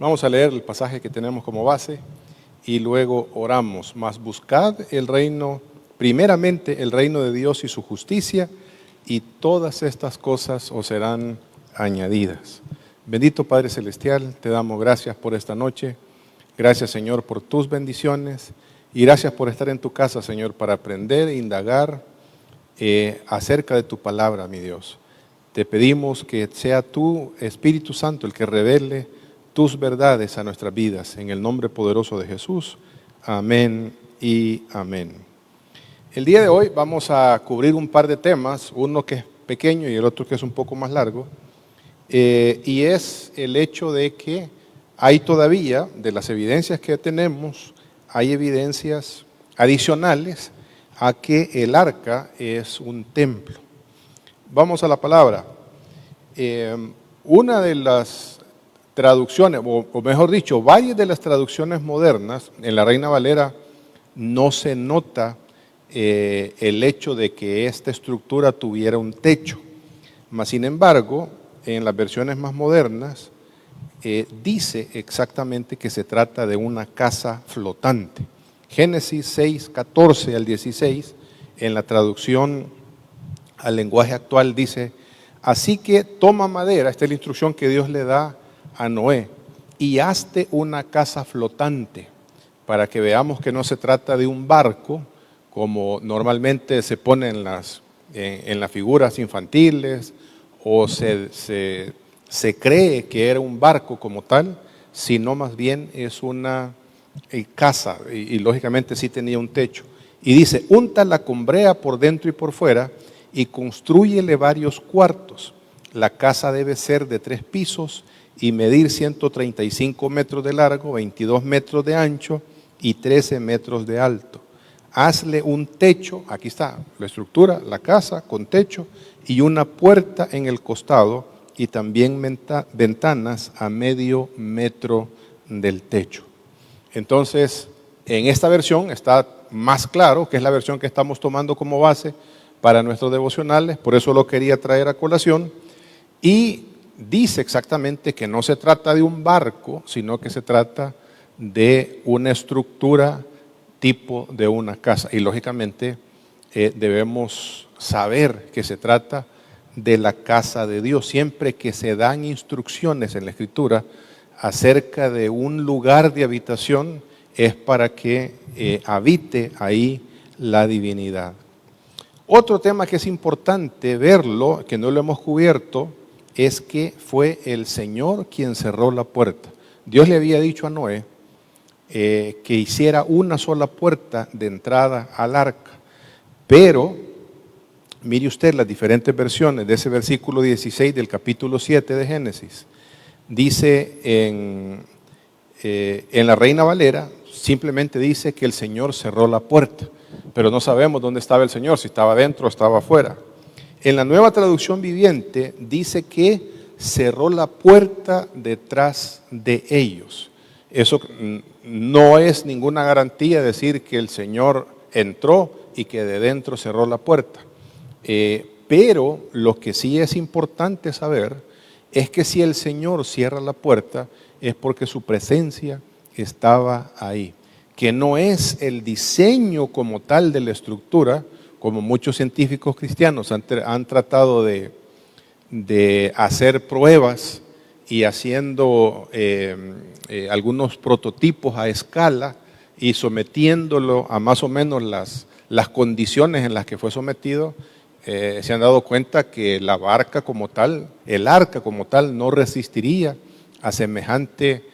Vamos a leer el pasaje que tenemos como base y luego oramos. Mas buscad el reino, primeramente el reino de Dios y su justicia, y todas estas cosas os serán añadidas. Bendito Padre Celestial, te damos gracias por esta noche. Gracias, Señor, por tus bendiciones y gracias por estar en tu casa, Señor, para aprender e indagar acerca de tu palabra, mi Dios. Te pedimos que sea tu Espíritu Santo el que revele tus verdades a nuestras vidas, en el nombre poderoso de Jesús. Amén y amén. El día de hoy vamos a cubrir un par de temas, uno que es pequeño y el otro que es un poco más largo, y es el hecho de que hay todavía, de las evidencias que tenemos, hay evidencias adicionales a que el arca es un templo. Vamos a la palabra. Una de las traducciones, o mejor dicho, varias de las traducciones modernas, en la Reina Valera no se nota el hecho de que esta estructura tuviera un techo. Mas, sin embargo, en las versiones más modernas dice exactamente que se trata de una casa flotante. Génesis 6, 14 al 16, en la traducción al lenguaje actual dice: así que toma madera, esta es la instrucción que Dios le da a Noé, y hazte una casa flotante, para que veamos que no se trata de un barco, como normalmente se pone en las figuras infantiles, o se cree que era un barco como tal, sino más bien es una casa, y lógicamente sí tenía un techo. Y dice: úntala con brea por dentro y por fuera, y constrúyele varios cuartos. La casa debe ser de 3 pisos y medir 135 metros de largo, 22 metros de ancho y 13 metros de alto. Hazle un techo, aquí está la estructura, la casa con techo, y una puerta en el costado, y también ventanas a medio metro del techo. Entonces, en esta versión está más claro, que es la versión que estamos tomando como base para nuestros devocionales, por eso lo quería traer a colación, y dice exactamente que no se trata de un barco, sino que se trata de una estructura tipo de una casa. Y lógicamente debemos saber que se trata de la casa de Dios. Siempre que se dan instrucciones en la Escritura acerca de un lugar de habitación, es para que habite ahí la divinidad. Otro tema que es importante verlo, que no lo hemos cubierto, es que fue el Señor quien cerró la puerta. Dios le había dicho a Noé que hiciera una sola puerta de entrada al arca, pero mire usted las diferentes versiones de ese versículo 16 del capítulo 7 de Génesis. Dice en la Reina Valera, simplemente dice que el Señor cerró la puerta, pero no sabemos dónde estaba el Señor, si estaba dentro o estaba afuera. En la Nueva Traducción Viviente dice que cerró la puerta detrás de ellos. Eso no es ninguna garantía decir que el Señor entró y que de dentro cerró la puerta. Pero lo que sí es importante saber es que si el Señor cierra la puerta es porque su presencia estaba ahí. Que no es el diseño como tal de la estructura, como muchos científicos cristianos han tratado de hacer pruebas y haciendo algunos prototipos a escala y sometiéndolo a más o menos las condiciones en las que fue sometido, se han dado cuenta que la barca como tal, el arca como tal, no resistiría a semejante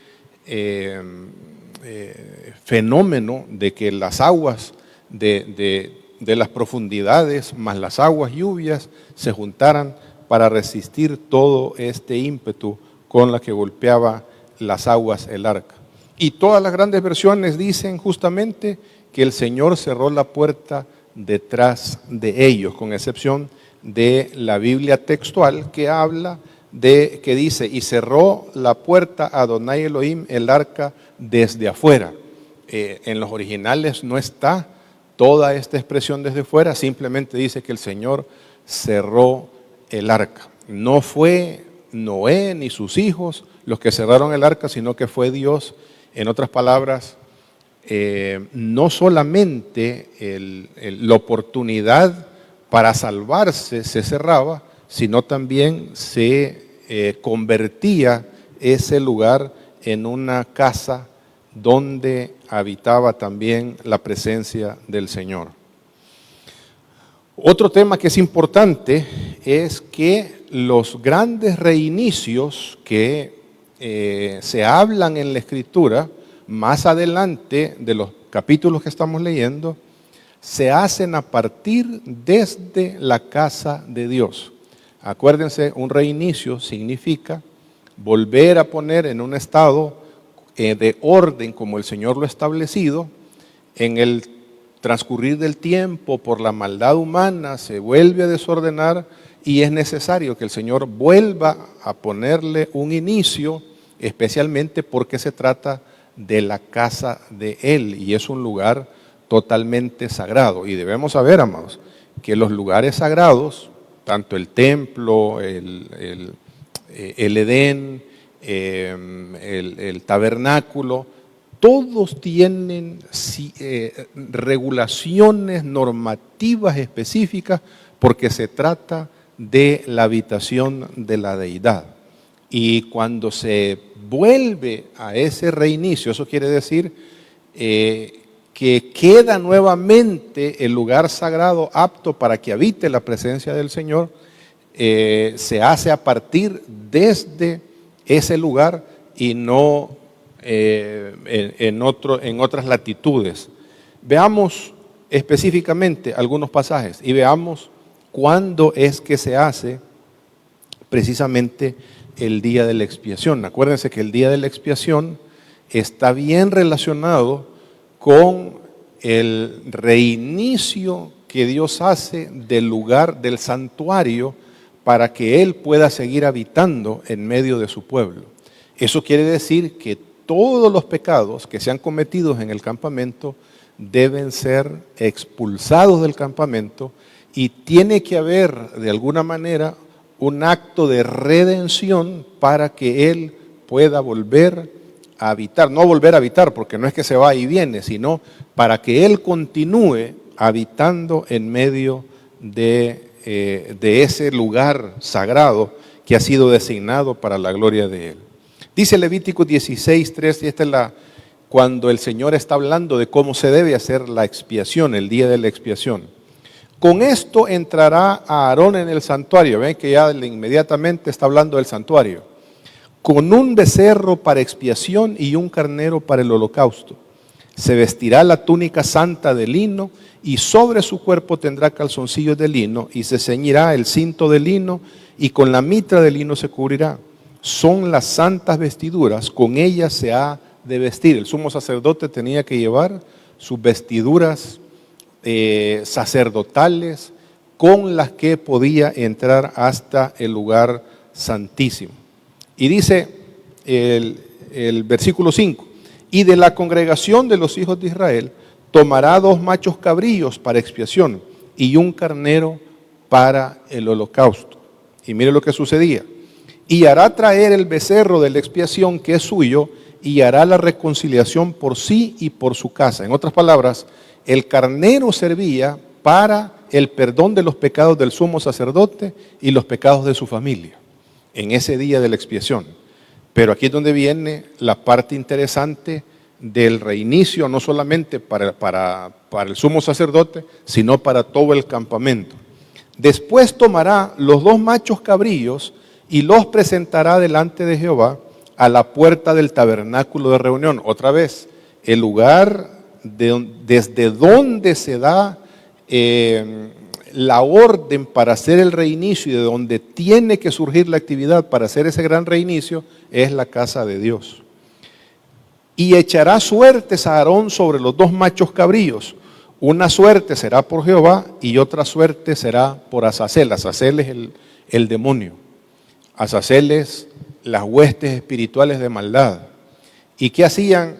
fenómeno de que las aguas de las profundidades más las aguas lluvias se juntaran para resistir todo este ímpetu con la que golpeaba las aguas el arca. Y todas las grandes versiones dicen justamente que el Señor cerró la puerta detrás de ellos, con excepción de la Biblia textual que habla que dice: y cerró la puerta a Adonai Elohim el arca desde afuera. En los originales no está toda esta expresión desde fuera, simplemente dice que el Señor cerró el arca. No fue Noé ni sus hijos los que cerraron el arca, sino que fue Dios. En otras palabras, no solamente la oportunidad para salvarse se cerraba, sino también se convertía ese lugar en una casa donde habitaba también la presencia del Señor. Otro tema que es importante es que los grandes reinicios que se hablan en la Escritura, más adelante de los capítulos que estamos leyendo, se hacen a partir desde la casa de Dios. Acuérdense, un reinicio significa volver a poner en un estado de orden como el Señor lo ha establecido. En el transcurrir del tiempo, por la maldad humana, se vuelve a desordenar y es necesario que el Señor vuelva a ponerle un inicio, especialmente porque se trata de la casa de Él y es un lugar totalmente sagrado. Y debemos saber, amados, que los lugares sagrados, tanto el templo, el Edén, el tabernáculo, todos tienen regulaciones normativas específicas porque se trata de la habitación de la deidad. Y cuando se vuelve a ese reinicio, eso quiere decir que queda nuevamente el lugar sagrado apto para que habite la presencia del Señor, se hace a partir desde ese lugar y no en otras latitudes. Veamos específicamente algunos pasajes y veamos cuándo es que se hace precisamente el día de la expiación. Acuérdense que el día de la expiación está bien relacionado con el reinicio que Dios hace del lugar del santuario para que Él pueda seguir habitando en medio de su pueblo. Eso quiere decir que todos los pecados que sean cometidos en el campamento deben ser expulsados del campamento y tiene que haber de alguna manera un acto de redención para que Él pueda volver a habitar. No volver a habitar porque no es que se va y viene, sino para que Él continúe habitando en medio de ese lugar sagrado que ha sido designado para la gloria de Él. Dice Levítico 16:3, y esta es cuando el Señor está hablando de cómo se debe hacer la expiación, el día de la expiación. Con esto entrará a Aarón en el santuario. Ven que ya inmediatamente está hablando del santuario. Con un becerro para expiación y un carnero para el holocausto. Se vestirá la túnica santa de lino y sobre su cuerpo tendrá calzoncillos de lino y se ceñirá el cinto de lino y con la mitra de lino se cubrirá. Son las santas vestiduras, con ellas se ha de vestir. El sumo sacerdote tenía que llevar sus vestiduras sacerdotales con las que podía entrar hasta el lugar santísimo. Y dice el versículo 5, y de la congregación de los hijos de Israel tomará 2 machos cabríos para expiación y un carnero para el holocausto. Y mire lo que sucedía. Y hará traer el becerro de la expiación que es suyo y hará la reconciliación por sí y por su casa. En otras palabras, el carnero servía para el perdón de los pecados del sumo sacerdote y los pecados de su familia en ese día de la expiación. Pero aquí es donde viene la parte interesante del reinicio, no solamente para el sumo sacerdote, sino para todo el campamento. Después tomará los 2 machos cabríos y los presentará delante de Jehová a la puerta del tabernáculo de reunión. Otra vez, el lugar desde donde se da la orden para hacer el reinicio y de donde tiene que surgir la actividad para hacer ese gran reinicio es la casa de Dios. Y echará suertes a Aarón sobre los 2 machos cabríos. Una suerte será por Jehová y otra suerte será por Azazel. Azazel es el demonio. Azazel es las huestes espirituales de maldad. ¿Y qué hacían?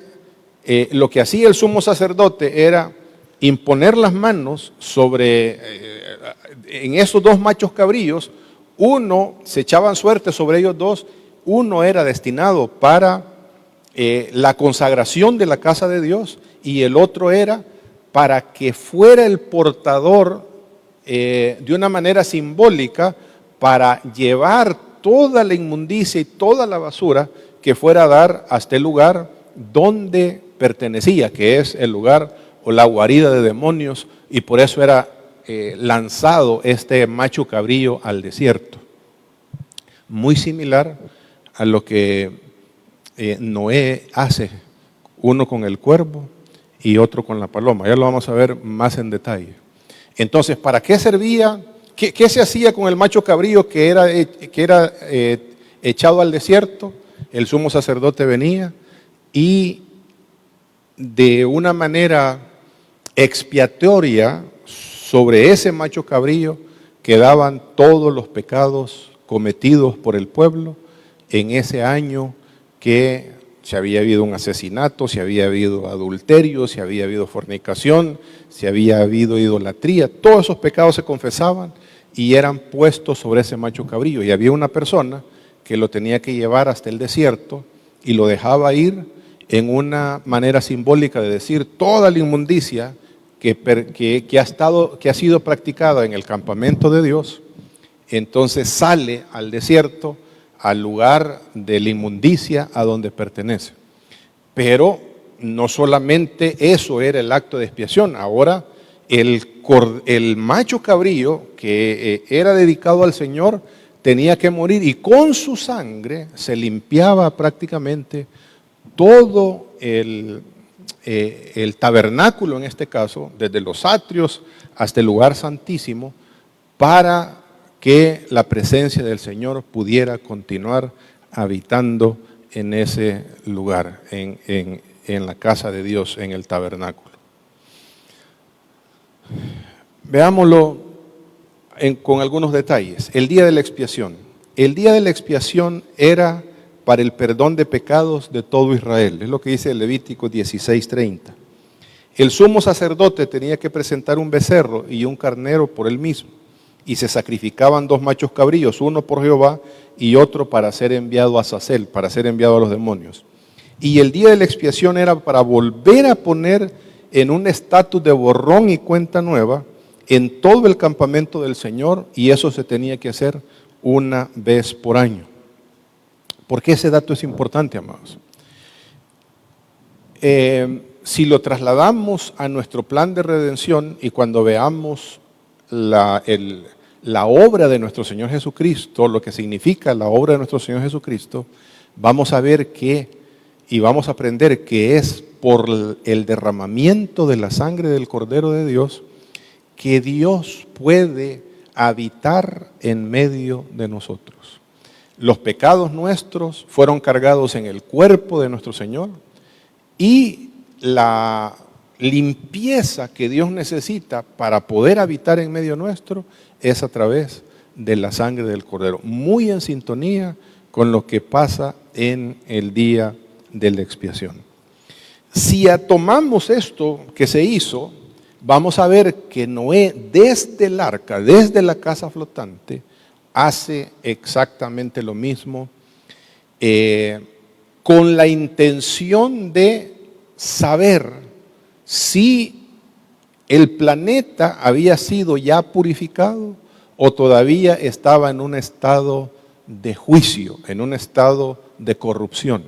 Lo que hacía el sumo sacerdote era imponer las manos sobre, en esos 2 machos cabríos. Uno, se echaban suerte sobre ellos 2 Uno era destinado para la consagración de la casa de Dios y el otro era para que fuera el portador de una manera simbólica para llevar toda la inmundicia y toda la basura que fuera a dar hasta el lugar donde pertenecía, que es el lugar o la guarida de demonios, y por eso era lanzado este macho cabrío al desierto. Muy similar a lo que Noé hace, uno con el cuervo y otro con la paloma. Ya lo vamos a ver más en detalle. Entonces, ¿para qué servía? ¿Qué se hacía con el macho cabrío que era echado al desierto? El sumo sacerdote venía y de una manera expiatoria sobre ese macho cabrío quedaban todos los pecados cometidos por el pueblo en ese año, que si había habido un asesinato, si había habido adulterio, si había habido fornicación, si había habido idolatría. Todos esos pecados se confesaban y eran puestos sobre ese macho cabrío. Y había una persona que lo tenía que llevar hasta el desierto y lo dejaba ir en una manera simbólica de decir toda la inmundicia que ha sido practicada en el campamento de Dios. Entonces sale al desierto, al lugar de la inmundicia a donde pertenece. Pero no solamente eso era el acto de expiación, ahora el macho cabrío que era dedicado al Señor tenía que morir y con su sangre se limpiaba prácticamente todo el tabernáculo, en este caso, desde los atrios hasta el lugar santísimo, para que la presencia del Señor pudiera continuar habitando en ese lugar, en la casa de Dios, en el tabernáculo. Veámoslo con algunos detalles. El día de la expiación. El día de la expiación era para el perdón de pecados de todo Israel. Es lo que dice Levítico 16:30. El sumo sacerdote tenía que presentar un becerro y un carnero por él mismo. Y se sacrificaban 2 machos cabríos, uno por Jehová y otro para ser enviado a Azazel, para ser enviado a los demonios. Y el día de la expiación era para volver a poner en un estatus de borrón y cuenta nueva en todo el campamento del Señor, y eso se tenía que hacer una vez por año. ¿Por qué ese dato es importante, amados? Si lo trasladamos a nuestro plan de redención y cuando veamos la obra de nuestro Señor Jesucristo, lo que significa la obra de nuestro Señor Jesucristo, vamos a ver y vamos a aprender que es por el derramamiento de la sangre del Cordero de Dios que Dios puede habitar en medio de nosotros. Los pecados nuestros fueron cargados en el cuerpo de nuestro Señor y la limpieza que Dios necesita para poder habitar en medio nuestro es a través de la sangre del Cordero, muy en sintonía con lo que pasa en el día de la expiación. Si tomamos esto que se hizo, vamos a ver que Noé desde el arca, desde la casa flotante, hace exactamente lo mismo, con la intención de saber si el planeta había sido ya purificado o todavía estaba en un estado de juicio, en un estado de corrupción.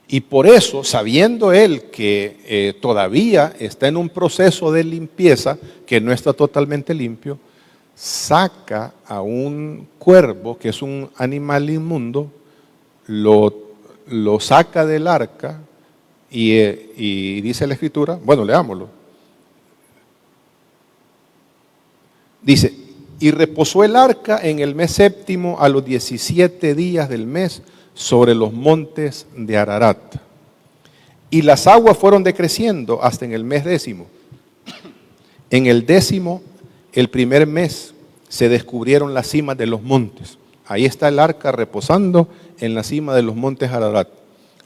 Y por eso, sabiendo él que todavía está en un proceso de limpieza, que no está totalmente limpio, saca a un cuervo, que es un animal lo saca del arca y dice la Escritura, bueno, leámoslo. Dice, y reposó el arca en el mes séptimo a los 17 días del mes sobre los montes de Ararat. Y las aguas fueron decreciendo hasta en el mes 10. En el 10, el primer mes, se descubrieron las cimas de los montes. Ahí está el arca reposando en la cima de los montes Ararat.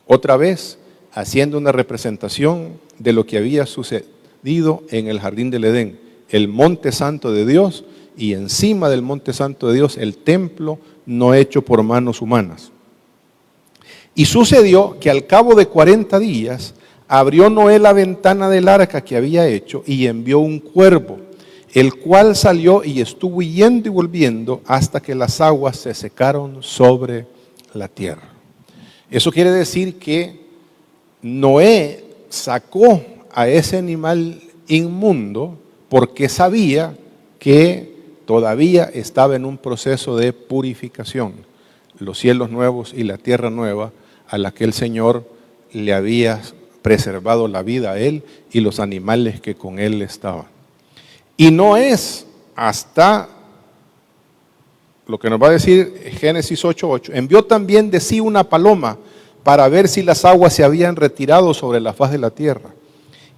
Otra vez, haciendo una representación de lo que había sucedido en el jardín del Edén, el monte santo de Dios, y encima del monte santo de Dios el templo no hecho por manos humanas. Y sucedió que al cabo de 40 días abrió Noé la ventana del arca que había hecho y envió un cuervo, el cual salió y estuvo yendo y volviendo hasta que las aguas se secaron sobre la tierra. Eso quiere decir que Noé sacó a ese animal inmundo porque sabía que todavía estaba en un proceso de purificación, los cielos nuevos y la tierra nueva a la que el Señor le había preservado la vida a él y los animales que con él estaban. Y no es hasta lo que nos va a decir Génesis 8:8, envió también de sí una paloma para ver si las aguas se habían retirado sobre la faz de la tierra.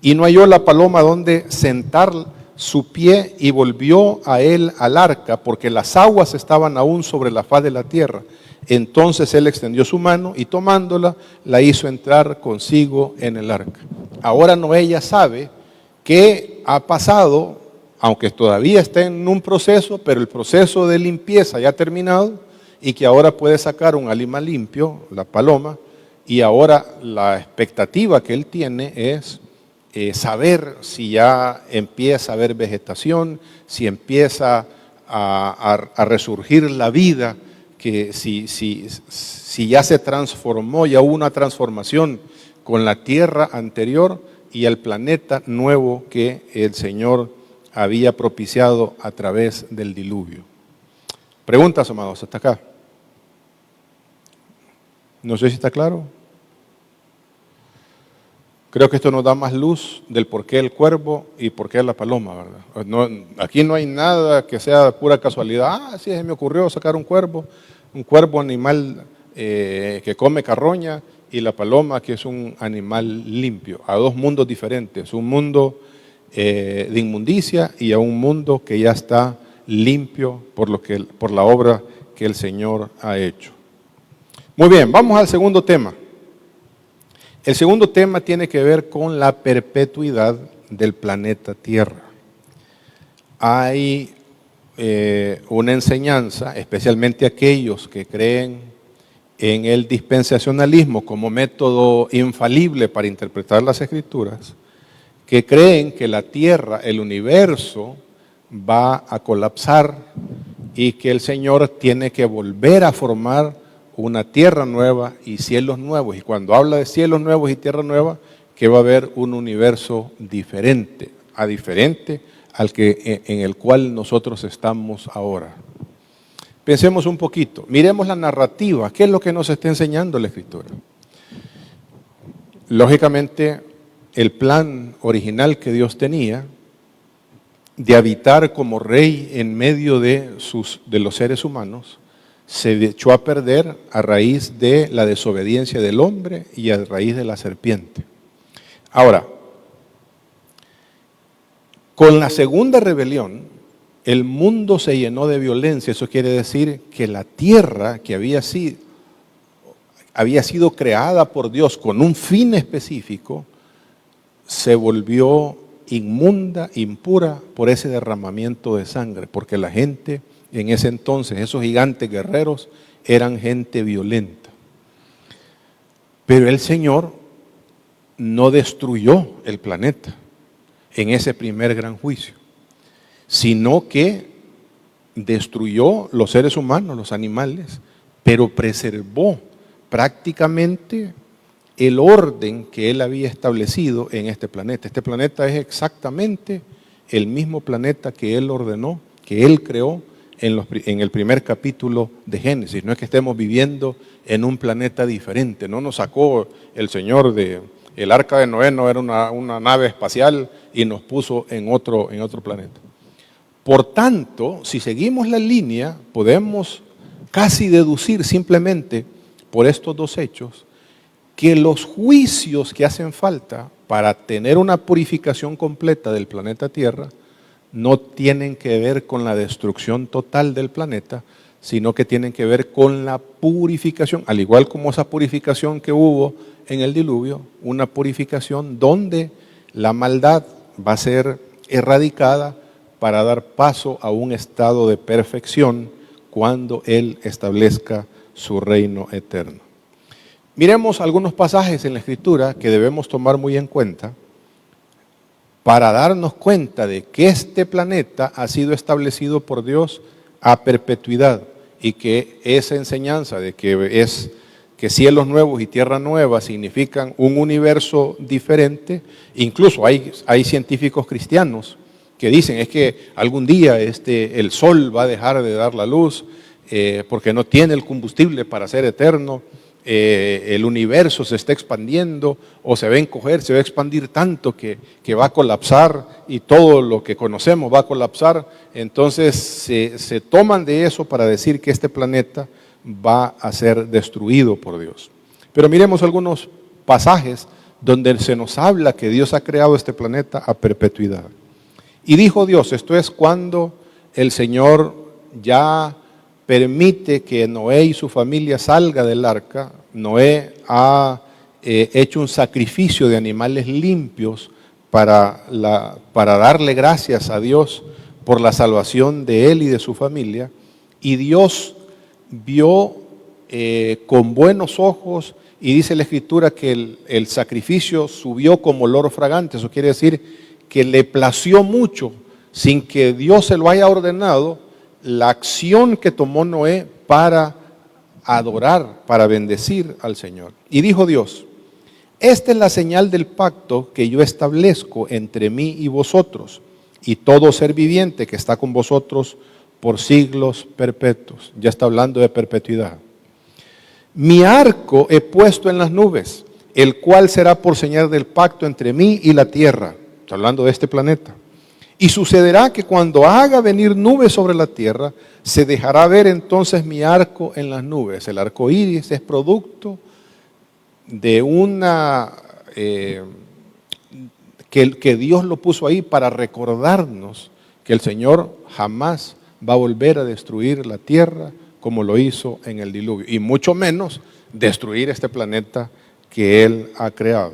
Y no halló la paloma donde sentar su pie y volvió a él al arca, porque las aguas estaban aún sobre la faz de la tierra. Entonces él extendió su mano y tomándola, la hizo entrar consigo en el arca. Ahora Noé ya sabe que ha pasado, aunque todavía está en un proceso, pero el proceso de limpieza ya ha terminado y que ahora puede sacar un animal limpio, la paloma, y ahora la expectativa que él tiene es saber si ya empieza a haber vegetación, si empieza a resurgir la vida, que si ya se transformó, ya hubo una transformación con la tierra anterior y el planeta nuevo que el Señor había propiciado a través del diluvio. Preguntas, amados, hasta acá. No sé si está claro. Creo que esto nos da más luz del por qué el cuervo y por qué la paloma, ¿verdad? No, aquí no hay nada que sea pura casualidad. Sí, se me ocurrió sacar un cuervo animal que come carroña, y la paloma que es un animal limpio, a dos mundos diferentes, un mundo de inmundicia y a un mundo que ya está limpio por la obra que el Señor ha hecho. Muy bien, vamos al segundo tema. El segundo tema tiene que ver con la perpetuidad del planeta Tierra. Hay una enseñanza, especialmente aquellos que creen en el dispensacionalismo como método infalible para interpretar las Escrituras, que creen que la Tierra, el universo, va a colapsar y que el Señor tiene que volver a formar una tierra nueva y cielos nuevos. Y cuando habla de cielos nuevos y tierra nueva, que va a haber un universo diferente al que en el cual nosotros estamos ahora. Pensemos un poquito, miremos la narrativa, ¿qué es lo que nos está enseñando la Escritura? Lógicamente, el plan original que Dios tenía de habitar como rey en medio de los seres humanos se echó a perder a raíz de la desobediencia del hombre y a raíz de la serpiente. Ahora, con la segunda rebelión, el mundo se llenó de violencia. Eso quiere decir que la tierra que había sido creada por Dios con un fin específico, se volvió inmunda, impura por ese derramamiento de sangre, porque la gente en ese entonces, esos gigantes guerreros, eran gente violenta. Pero el Señor no destruyó el planeta en ese primer gran juicio, sino que destruyó los seres humanos, los animales, pero preservó prácticamente el orden que Él había establecido en este planeta. Este planeta es exactamente el mismo planeta que Él ordenó, que Él creó en el primer capítulo de Génesis. No es que estemos viviendo en un planeta diferente, no nos sacó el Señor el arca de Noé, no era una nave espacial y nos puso en otro planeta. Por tanto, si seguimos la línea, podemos casi deducir simplemente por estos dos hechos que los juicios que hacen falta para tener una purificación completa del planeta Tierra no tienen que ver con la destrucción total del planeta, sino que tienen que ver con la purificación, al igual como esa purificación que hubo en el diluvio, una purificación donde la maldad va a ser erradicada para dar paso a un estado de perfección cuando Él establezca su reino eterno. Miremos algunos pasajes en la Escritura que debemos tomar muy en cuenta para darnos cuenta de que este planeta ha sido establecido por Dios a perpetuidad y que esa enseñanza de que cielos nuevos y tierra nueva significan un universo diferente. Incluso hay científicos cristianos que dicen es que algún día el sol va a dejar de dar la luz porque no tiene el combustible para ser eterno. El universo se está expandiendo o se va a encoger, se va a expandir tanto que va a colapsar y todo lo que conocemos va a colapsar. Entonces se toman de eso para decir que este planeta va a ser destruido por Dios. Pero miremos algunos pasajes donde se nos habla que Dios ha creado este planeta a perpetuidad. Y dijo Dios, esto es cuando el Señor ya permite que Noé y su familia salga del arca. Noé ha hecho un sacrificio de animales limpios para darle gracias a Dios por la salvación de él y de su familia. Y Dios vio con buenos ojos, y dice la Escritura que el sacrificio subió como olor fragante. Eso quiere decir que le plació mucho, sin que Dios se lo haya ordenado, la acción que tomó Noé para adorar, para bendecir al Señor. Y dijo Dios, esta es la señal del pacto que yo establezco entre mí y vosotros y todo ser viviente que está con vosotros por siglos perpetuos. Ya está hablando de perpetuidad. Mi arco he puesto en las nubes, el cual será por señal del pacto entre mí y la tierra. Está hablando de este planeta. Y sucederá que cuando haga venir nubes sobre la tierra, se dejará ver entonces mi arco en las nubes. El arco iris es producto de que Dios lo puso ahí para recordarnos que el Señor jamás va a volver a destruir la tierra como lo hizo en el diluvio, y mucho menos destruir este planeta que Él ha creado.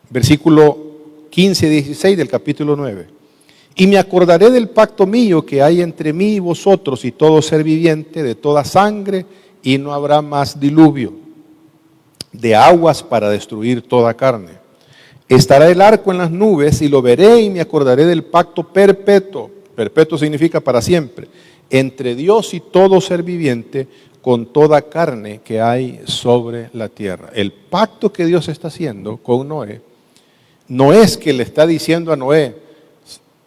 Versículo 15 y 16 del capítulo 9. Y me acordaré del pacto mío que hay entre mí y vosotros y todo ser viviente de toda sangre, y no habrá más diluvio de aguas para destruir toda carne. Estará el arco en las nubes y lo veré y me acordaré del pacto perpetuo. Perpetuo significa para siempre. Entre Dios y todo ser viviente con toda carne que hay sobre la tierra. El pacto que Dios está haciendo con Noé no es que le está diciendo a Noé,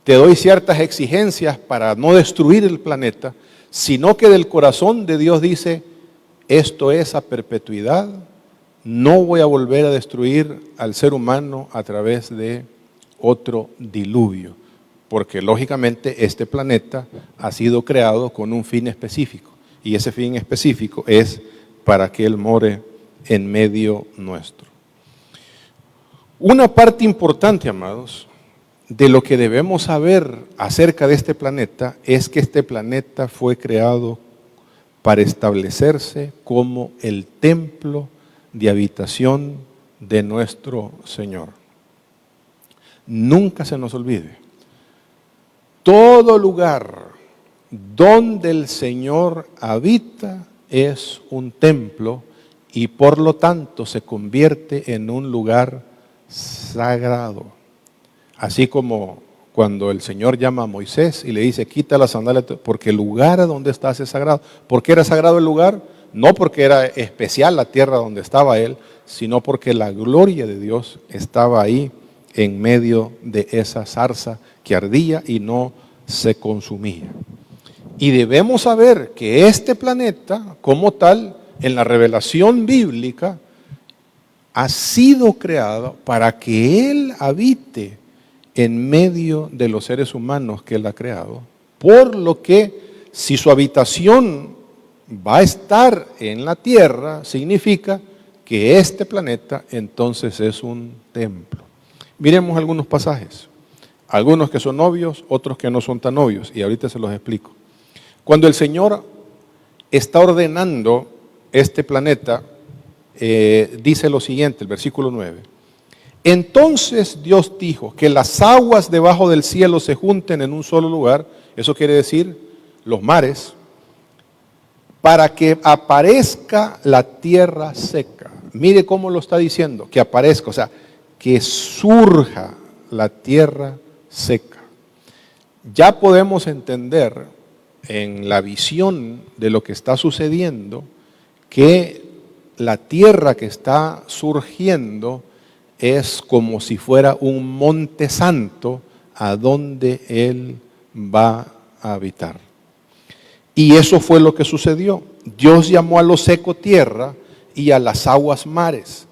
te doy ciertas exigencias para no destruir el planeta, sino que del corazón de Dios dice, esto es a perpetuidad, no voy a volver a destruir al ser humano a través de otro diluvio, porque lógicamente este planeta ha sido creado con un fin específico, y ese fin específico es para que Él more en medio nuestro. Una parte importante, amados, de lo que debemos saber acerca de este planeta es que este planeta fue creado para establecerse como el templo de habitación de nuestro Señor. Nunca se nos olvide, todo lugar donde el Señor habita es un templo y por lo tanto se convierte en un lugar sagrado. Así como cuando el Señor llama a Moisés y le dice, quita las sandalias, porque el lugar a donde estás es sagrado. ¿Por qué era sagrado el lugar? No porque era especial la tierra donde estaba él, sino porque la gloria de Dios estaba ahí en medio de esa zarza que ardía y no se consumía. Y debemos saber que este planeta, como tal, en la revelación bíblica, ha sido creado para que Él habite en medio de los seres humanos que Él ha creado, por lo que si su habitación va a estar en la tierra, significa que este planeta entonces es un templo. Miremos algunos pasajes, algunos que son obvios, otros que no son tan obvios, y ahorita se los explico. Cuando el Señor está ordenando este planeta, dice lo siguiente, el versículo 9. Entonces Dios dijo que las aguas debajo del cielo se junten en un solo lugar, eso quiere decir los mares, para que aparezca la tierra seca. Mire cómo lo está diciendo, que aparezca, o sea, que surja la tierra seca. Ya podemos entender en la visión de lo que está sucediendo que la tierra que está surgiendo es como si fuera un monte santo a donde Él va a habitar. Y eso fue lo que sucedió. Dios llamó a lo seco tierra y a las aguas mares.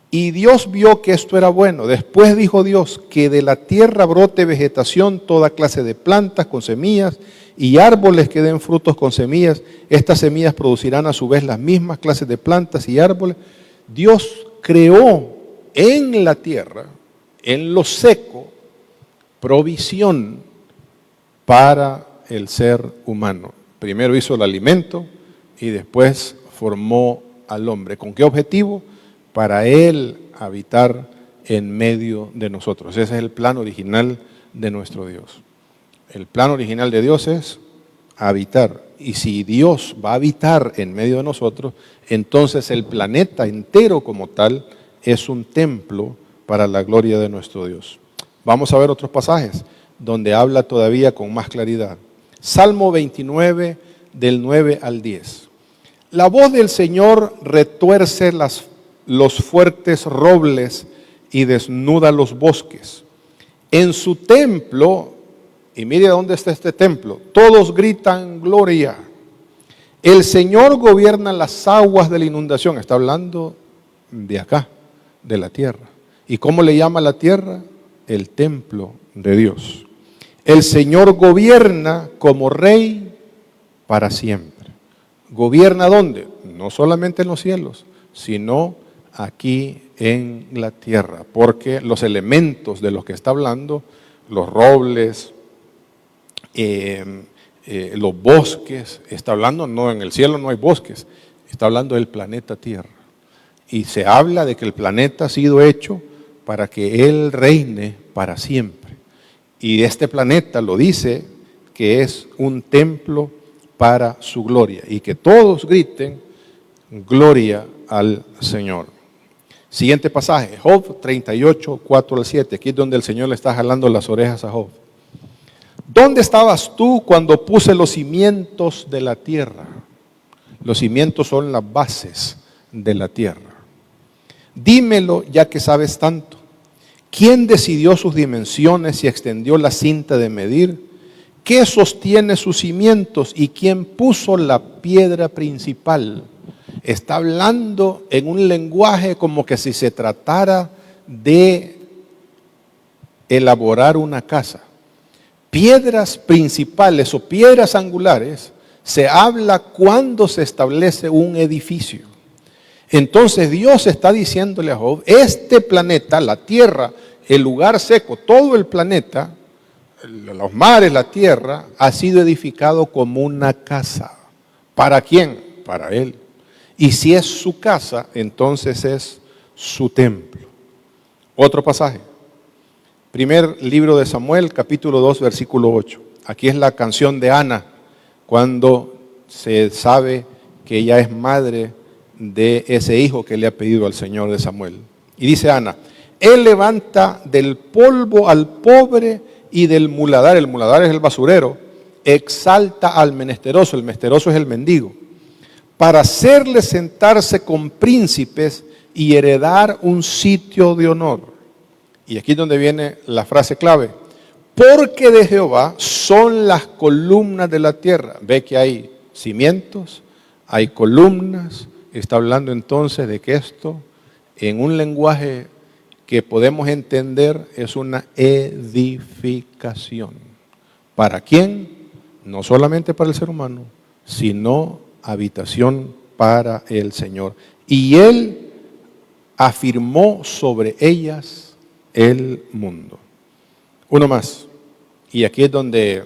Y Dios vio que esto era bueno. Después dijo Dios que de la tierra brote vegetación, toda clase de plantas con semillas y árboles que den frutos con semillas. Estas semillas producirán a su vez las mismas clases de plantas y árboles. Dios creó en la tierra, en lo seco, provisión para el ser humano. Primero hizo el alimento y después formó al hombre. ¿Con qué objetivo? Para Él habitar en medio de nosotros. Ese es el plan original de nuestro Dios. El plan original de Dios es habitar. Y si Dios va a habitar en medio de nosotros, entonces el planeta entero como tal es un templo para la gloria de nuestro Dios. Vamos a ver otros pasajes donde habla todavía con más claridad. Salmo 29, del 9 al 10. La voz del Señor retuerce los fuertes robles y desnuda los bosques. En su templo, y mire dónde está este templo, todos gritan gloria. El Señor gobierna las aguas de la inundación. Está hablando de acá, de la tierra. ¿Y cómo le llama la tierra? El templo de Dios. El Señor gobierna como rey para siempre. ¿Gobierna dónde? No solamente en los cielos, sino aquí en la tierra. Porque los elementos de los que está hablando, los robles, los bosques, está hablando, no, en el cielo no hay bosques, está hablando del planeta Tierra. Y se habla de que el planeta ha sido hecho para que Él reine para siempre. Y este planeta lo dice que es un templo para su gloria. Y que todos griten gloria al Señor. Siguiente pasaje, Job 38, 4 al 7. Aquí es donde el Señor le está jalando las orejas a Job. ¿Dónde estabas tú cuando puse los cimientos de la tierra? Los cimientos son las bases de la tierra. Dímelo ya que sabes tanto. ¿Quién decidió sus dimensiones y extendió la cinta de medir? ¿Qué sostiene sus cimientos y quién puso la piedra principal? Está hablando en un lenguaje como que si se tratara de elaborar una casa. Piedras principales o piedras angulares se habla cuando se establece un edificio. Entonces Dios está diciéndole a Job, este planeta, la tierra, el lugar seco, todo el planeta, los mares, la tierra, ha sido edificado como una casa. ¿Para quién? Para Él. Y si es su casa, entonces es su templo. Otro pasaje. Primer libro de Samuel, capítulo 2, versículo 8. Aquí es la canción de Ana, cuando se sabe que ella es madre de ese hijo que le ha pedido al Señor de Samuel. Y dice Ana, Él levanta del polvo al pobre y del muladar, el muladar es el basurero, exalta al menesteroso, el menesteroso es el mendigo, para hacerle sentarse con príncipes y heredar un sitio de honor. Y aquí es donde viene la frase clave. Porque de Jehová son las columnas de la tierra. Ve que hay cimientos, hay columnas. Está hablando entonces de que esto, en un lenguaje que podemos entender, es una edificación. ¿Para quién? No solamente para el ser humano, sino habitación para el Señor. Y Él afirmó sobre ellas el mundo. Uno más. Y aquí es donde,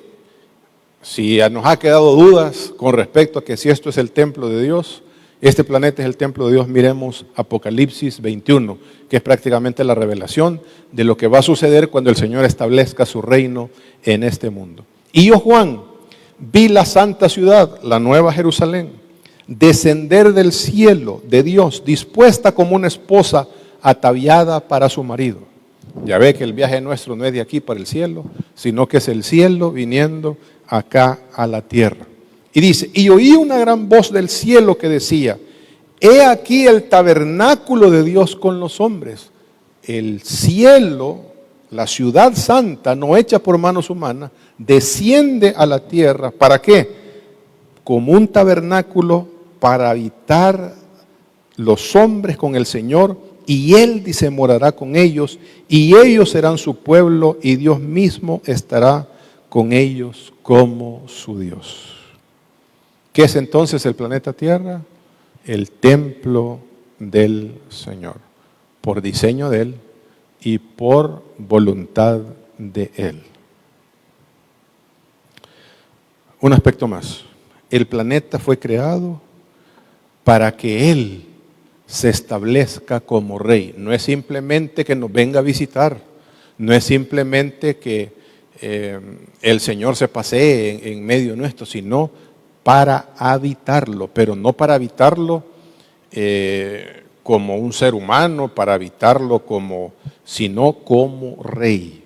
si nos ha quedado dudas con respecto a que si esto es el templo de Dios, este planeta es el templo de Dios, miremos Apocalipsis 21, que es prácticamente la revelación de lo que va a suceder cuando el Señor establezca su reino en este mundo. Y yo, Juan, vi la santa ciudad, la nueva Jerusalén, descender del cielo de Dios, dispuesta como una esposa ataviada para su marido. Ya ve que el viaje nuestro no es de aquí para el cielo, sino que es el cielo viniendo acá a la tierra. Y dice, y oí una gran voz del cielo que decía, he aquí el tabernáculo de Dios con los hombres. El cielo, la ciudad santa, no hecha por manos humanas, desciende a la tierra. ¿Para qué? Como un tabernáculo para habitar los hombres con el Señor, y Él, dice, morará con ellos, y ellos serán su pueblo, y Dios mismo estará con ellos como su Dios. ¿Qué es entonces el planeta Tierra? El templo del Señor, por diseño de Él y por voluntad de Él. Un aspecto más. El planeta fue creado para que Él se establezca como rey. No es simplemente que nos venga a visitar, no es simplemente que el Señor se pasee en medio nuestro, sino para habitarlo, pero no para habitarlo como un ser humano, para habitarlo sino como rey.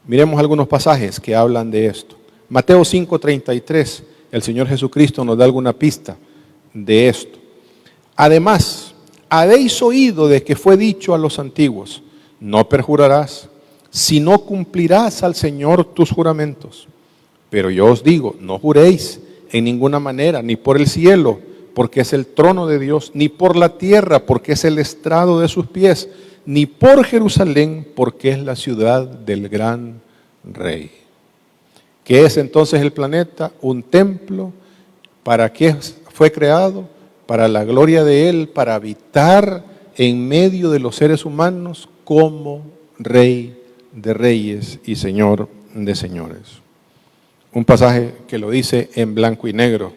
Miremos algunos pasajes que hablan de esto. Mateo 5:33, el Señor Jesucristo nos da alguna pista de esto. Además, habéis oído de que fue dicho a los antiguos, no perjurarás, sino cumplirás al Señor tus juramentos. Pero yo os digo, no juréis en ninguna manera, ni por el cielo, porque es el trono de Dios, ni por la tierra, porque es el estrado de sus pies, ni por Jerusalén, porque es la ciudad del gran rey. ¿Qué es entonces el planeta? Un templo. ¿Para qué fue creado? Para la gloria de Él, para habitar en medio de los seres humanos como Rey de reyes y Señor de señores. Un pasaje que lo dice en blanco y negro,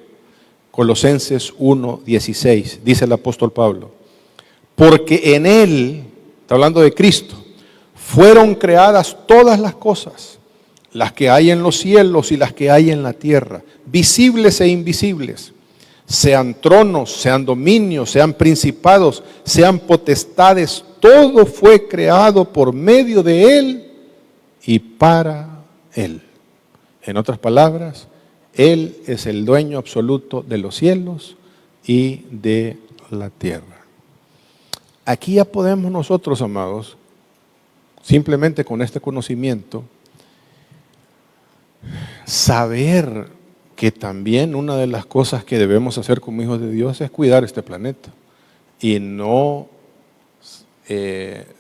Colosenses 1:16, dice el apóstol Pablo, porque en Él, está hablando de Cristo, fueron creadas todas las cosas, las que hay en los cielos y las que hay en la tierra, visibles e invisibles, sean tronos, sean dominios, sean principados, sean potestades, todo fue creado por medio de Él y para Él. En otras palabras, Él es el dueño absoluto de los cielos y de la tierra. Aquí ya podemos nosotros, amados, simplemente con este conocimiento, saber que también una de las cosas que debemos hacer como hijos de Dios es cuidar este planeta. Y no,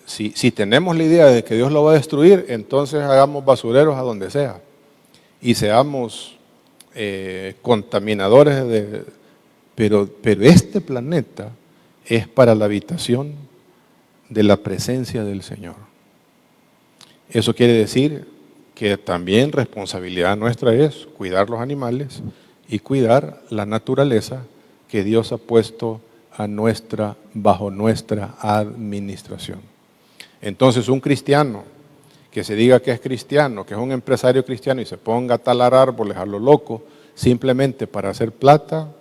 si tenemos la idea de que Dios lo va a destruir, entonces hagamos basureros a donde sea. Y seamos contaminadores, pero este planeta es para la habitación de la presencia del Señor. Eso quiere decir que también responsabilidad nuestra es cuidar los animales y cuidar la naturaleza que Dios ha puesto bajo nuestra administración. Entonces, un cristiano que se diga que es cristiano, que es un empresario cristiano y se ponga a talar árboles a lo loco simplemente para hacer plata,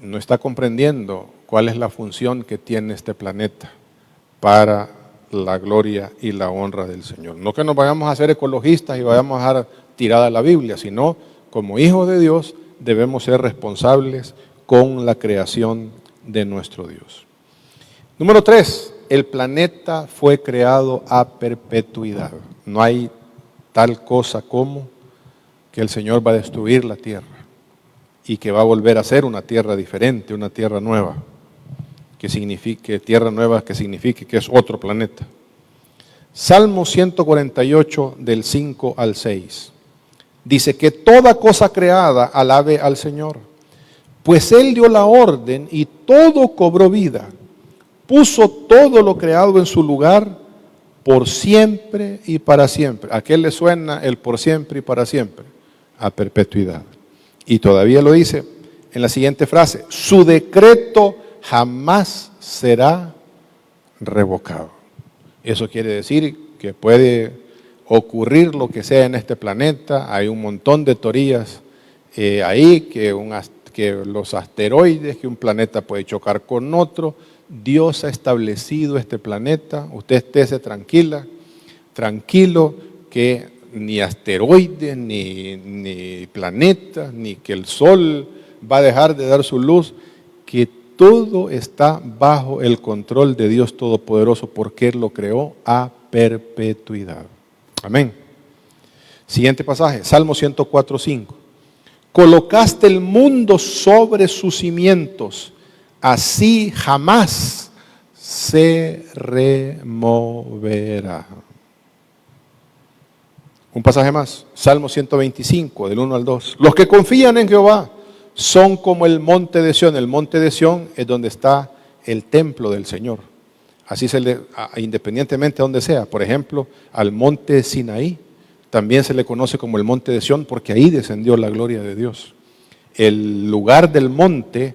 no está comprendiendo cuál es la función que tiene este planeta para la gloria y la honra del Señor. No que nos vayamos a ser ecologistas y vayamos a dejar tirada la Biblia, sino como hijos de Dios debemos ser responsables con la creación de nuestro Dios. Número 3, el planeta fue creado a perpetuidad. No hay tal cosa como que el Señor va a destruir la tierra y que va a volver a ser una tierra diferente, una tierra nueva, que signifique que es otro planeta. Salmo 148 del 5 al 6 dice que toda cosa creada alabe al Señor, pues Él dio la orden y todo cobró vida, puso todo lo creado en su lugar por siempre y para siempre. ¿A qué le suena el por siempre y para siempre? A perpetuidad. Y todavía lo dice en la siguiente frase, su decreto jamás será revocado. Eso quiere decir que puede ocurrir lo que sea en este planeta. Hay un montón de teorías ahí, que los asteroides, que un planeta puede chocar con otro. Dios ha establecido este planeta. Usted estése tranquilo, que ni asteroides, ni planetas, ni que el sol va a dejar de dar su luz, que todo está bajo el control de Dios Todopoderoso, porque Él lo creó a perpetuidad. Amén. Siguiente pasaje, Salmo 104:5. Colocaste el mundo sobre sus cimientos, así jamás se removerá. Un pasaje más, Salmo 125, del 1 al 2. Los que confían en Jehová son como el monte de Sión. El monte de Sión es donde está el templo del Señor. Así independientemente de donde sea, por ejemplo, al monte de Sinaí, también se le conoce como el monte de Sión porque ahí descendió la gloria de Dios. El lugar del monte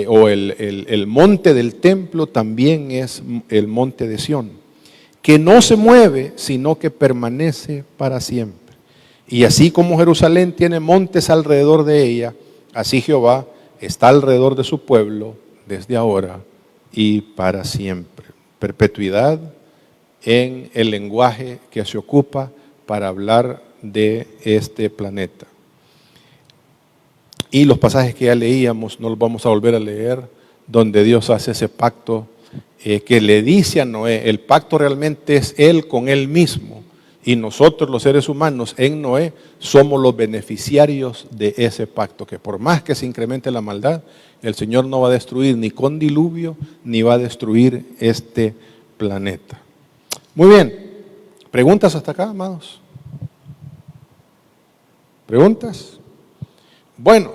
o el monte del templo también es el monte de Sión, que no se mueve, sino que permanece para siempre. Y así como Jerusalén tiene montes alrededor de ella, así Jehová está alrededor de su pueblo desde ahora y para siempre. Perpetuidad en el lenguaje que se ocupa para hablar de este planeta. Y los pasajes que ya leíamos, no los vamos a volver a leer, donde Dios hace ese pacto que le dice a Noé. El pacto realmente es Él con Él mismo, y nosotros los seres humanos en Noé somos los beneficiarios de ese pacto, que por más que se incremente la maldad, el Señor no va a destruir ni con diluvio, ni va a destruir este planeta. Muy bien, ¿preguntas hasta acá, amados? ¿Preguntas? Bueno,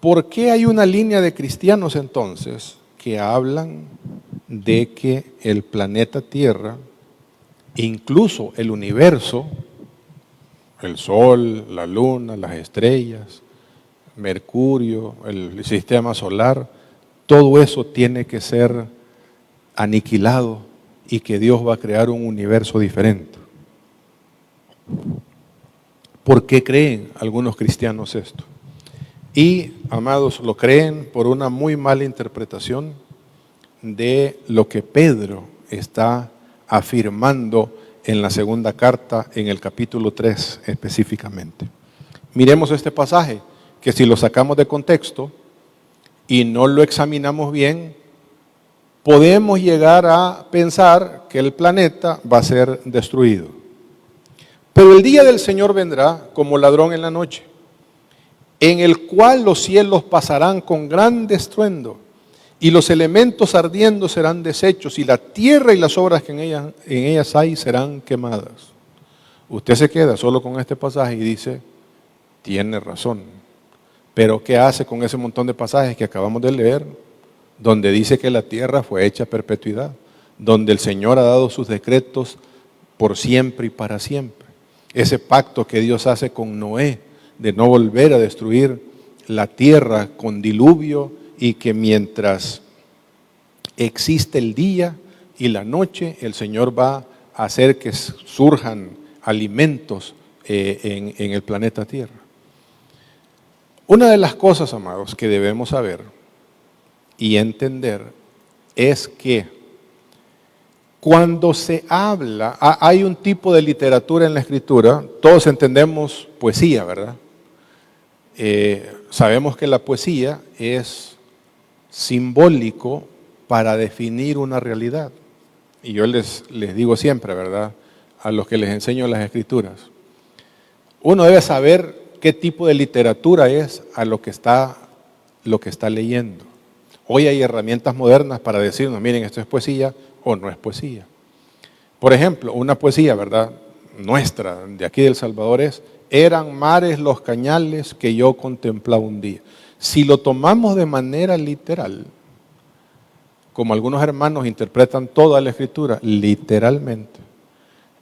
¿por qué hay una línea de cristianos entonces que hablan de que el planeta Tierra, incluso el universo, el Sol, la Luna, las estrellas, Mercurio, el sistema solar, todo eso tiene que ser aniquilado y que Dios va a crear un universo diferente? ¿Por qué creen algunos cristianos esto? Y, amados, lo creen por una muy mala interpretación de lo que Pedro está afirmando en la segunda carta, en el capítulo 3 específicamente. Miremos este pasaje, que si lo sacamos de contexto y no lo examinamos bien, podemos llegar a pensar que el planeta va a ser destruido. Pero el día del Señor vendrá como ladrón en la noche, en el cual los cielos pasarán con gran estruendo, y los elementos ardiendo serán deshechos, y la tierra y las obras que en ellas hay serán quemadas. Usted se queda solo con este pasaje y dice, tiene razón. Pero ¿qué hace con ese montón de pasajes que acabamos de leer, donde dice que la tierra fue hecha a perpetuidad, donde el Señor ha dado sus decretos por siempre y para siempre? Ese pacto que Dios hace con Noé, de no volver a destruir la tierra con diluvio, y que mientras existe el día y la noche, el Señor va a hacer que surjan alimentos en el planeta Tierra. Una de las cosas, amados, que debemos saber y entender es que cuando se habla, hay un tipo de literatura en la Escritura, todos entendemos poesía, ¿verdad? Sabemos que la poesía es simbólico para definir una realidad. Y yo les digo siempre, ¿verdad?, a los que les enseño las Escrituras, uno debe saber qué tipo de literatura es a lo que está leyendo. Hoy hay herramientas modernas para decirnos, miren, esto es poesía o no es poesía. Por ejemplo, una poesía, ¿verdad?, nuestra, de aquí del Salvador es: eran mares los cañales que yo contemplaba un día. Si lo tomamos de manera literal, como algunos hermanos interpretan toda la Escritura literalmente,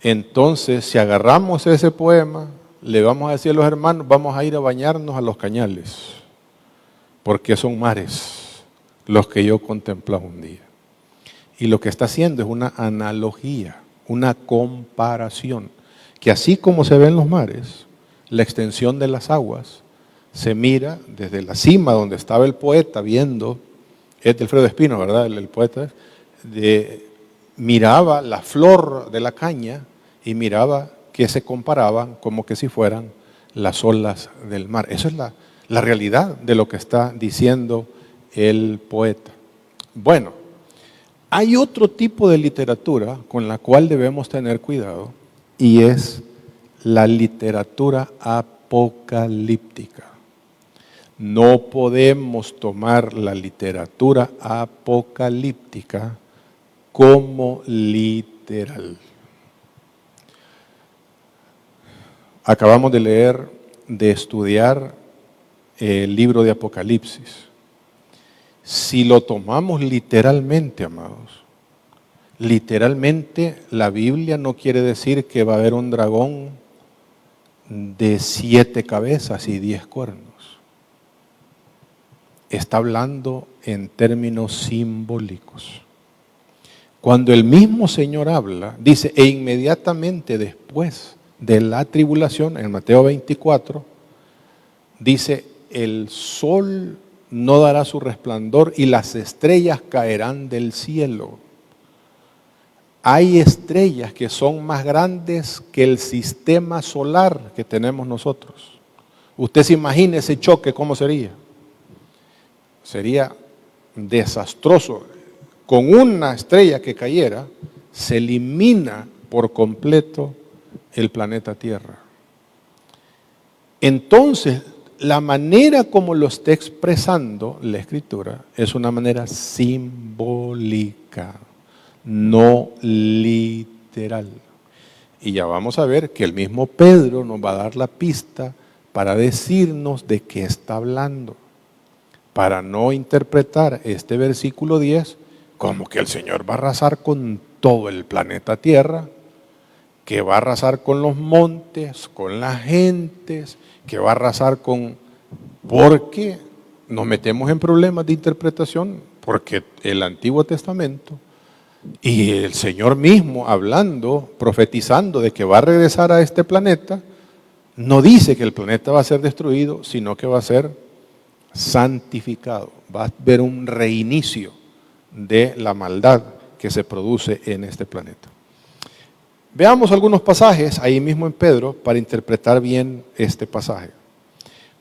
entonces si agarramos ese poema, le vamos a decir a los hermanos, vamos a ir a bañarnos a los cañales, porque son mares los que yo contemplaba un día. Y lo que está haciendo es una analogía, una comparación, que así como se ven los mares, la extensión de las aguas, se mira desde la cima donde estaba el poeta viendo, es de Alfredo Espino, ¿verdad? El poeta, miraba la flor de la caña y miraba que se comparaban como que si fueran las olas del mar. Eso es la realidad de lo que está diciendo el poeta. Bueno, hay otro tipo de literatura con la cual debemos tener cuidado y es la literatura apocalíptica. No podemos tomar la literatura apocalíptica como literal. Acabamos de estudiar el libro de Apocalipsis. Si lo tomamos literalmente, amados, literalmente la Biblia no quiere decir que va a haber un dragón de 7 cabezas y 10 cuernos. Está hablando en términos simbólicos. Cuando el mismo Señor habla, dice, e inmediatamente después de la tribulación, en Mateo 24, dice, el sol no dará su resplandor y las estrellas caerán del cielo. Hay estrellas que son más grandes que el sistema solar que tenemos nosotros. Usted se imagina ese choque, ¿cómo sería? Sería desastroso. Con una estrella que cayera, se elimina por completo el planeta Tierra. Entonces, la manera como lo está expresando la Escritura es una manera simbólica, no literal. Y ya vamos a ver que el mismo Pedro nos va a dar la pista para decirnos de qué está hablando, para no interpretar este versículo 10 como que el Señor va a arrasar con todo el planeta Tierra, que va a arrasar con los montes, con las gentes, que va a arrasar porque nos metemos en problemas de interpretación, porque el Antiguo Testamento y el Señor mismo hablando, profetizando de que va a regresar a este planeta, no dice que el planeta va a ser destruido, sino que va a ser santificado. Va a haber un reinicio de la maldad que se produce en este planeta. Veamos algunos pasajes ahí mismo en Pedro para interpretar bien este pasaje.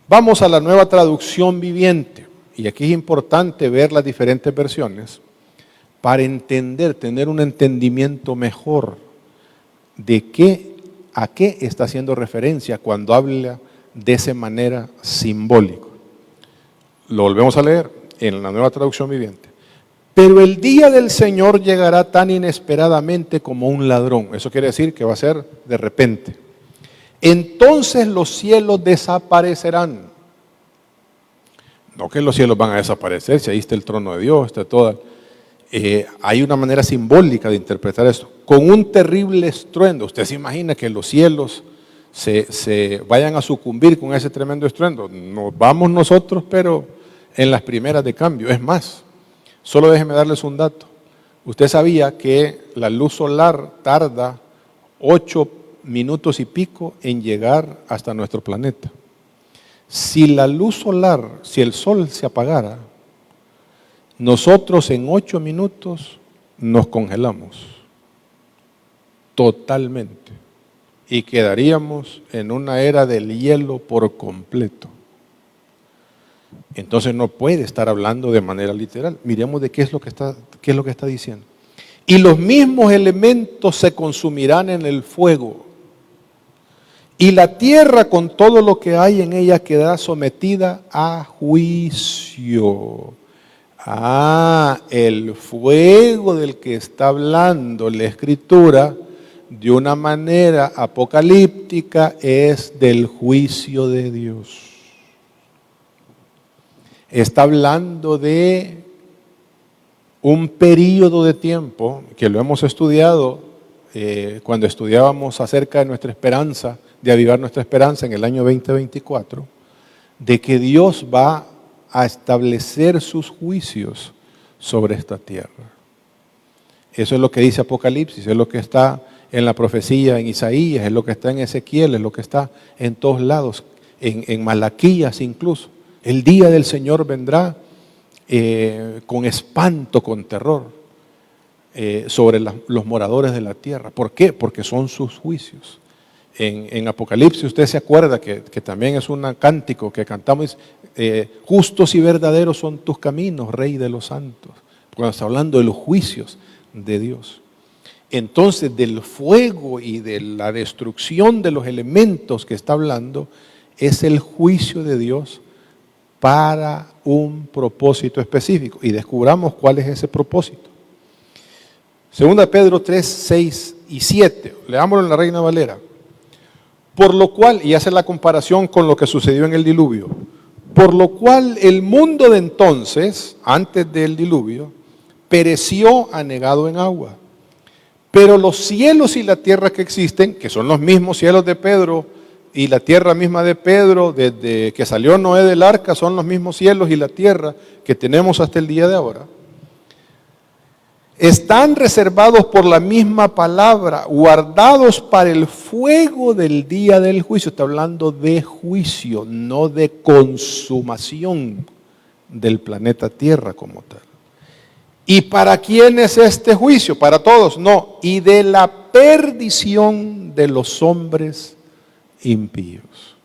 Vamos a la Nueva Traducción Viviente, y aquí es importante ver las diferentes versiones para entender, tener un entendimiento mejor de a qué está haciendo referencia cuando habla de esa manera simbólica. Lo volvemos a leer en la Nueva Traducción Viviente. Pero el día del Señor llegará tan inesperadamente como un ladrón. Eso quiere decir que va a ser de repente. Entonces los cielos desaparecerán. No que los cielos van a desaparecer, si ahí está el trono de Dios, está toda. Hay una manera simbólica de interpretar esto. Con un terrible estruendo. Usted se imagina que los cielos se vayan a sucumbir con ese tremendo estruendo. Nos vamos nosotros, pero en las primeras de cambio. Es más, solo déjeme darles un dato. Usted sabía que la luz solar tarda 8 minutos y pico en llegar hasta nuestro planeta. Si la luz solar, si el sol se apagara, nosotros en 8 minutos nos congelamos totalmente y quedaríamos en una era del hielo por completo. Entonces no puede estar hablando de manera literal. Miremos de qué es lo que está diciendo. Y los mismos elementos se consumirán en el fuego. Y la tierra con todo lo que hay en ella quedará sometida a juicio. El fuego del que está hablando la Escritura de una manera apocalíptica es del juicio de Dios. Está hablando de un periodo de tiempo que lo hemos estudiado cuando estudiábamos acerca de nuestra esperanza, de avivar nuestra esperanza en el año 2024, de que Dios va a establecer sus juicios sobre esta tierra. Eso es lo que dice Apocalipsis, es lo que está en la profecía en Isaías, es lo que está en Ezequiel, es lo que está en todos lados, en Malaquías incluso. El día del Señor vendrá con espanto, con terror sobre los moradores de la tierra. ¿Por qué? Porque son sus juicios. En Apocalipsis usted se acuerda que también es un cántico que cantamos, justos y verdaderos son tus caminos, Rey de los santos, cuando está hablando de los juicios de Dios. Entonces, del fuego y de la destrucción de los elementos que está hablando, es el juicio de Dios para un propósito específico. Y descubramos cuál es ese propósito. Segunda Pedro 3, 6 y 7. Leámoslo en la Reina Valera. Por lo cual, y hace la comparación con lo que sucedió en el diluvio, por lo cual el mundo de entonces, antes del diluvio, pereció anegado en agua. Pero los cielos y la tierra que existen, que son los mismos cielos de Pedro y la tierra misma de Pedro, desde que salió Noé del arca, son los mismos cielos y la tierra que tenemos hasta el día de ahora, están reservados por la misma palabra, guardados para el fuego del día del juicio. Está hablando de juicio, no de consumación del planeta Tierra como tal. ¿Y para quién es este juicio? Para todos, no. Y de la perdición de los hombres impíos.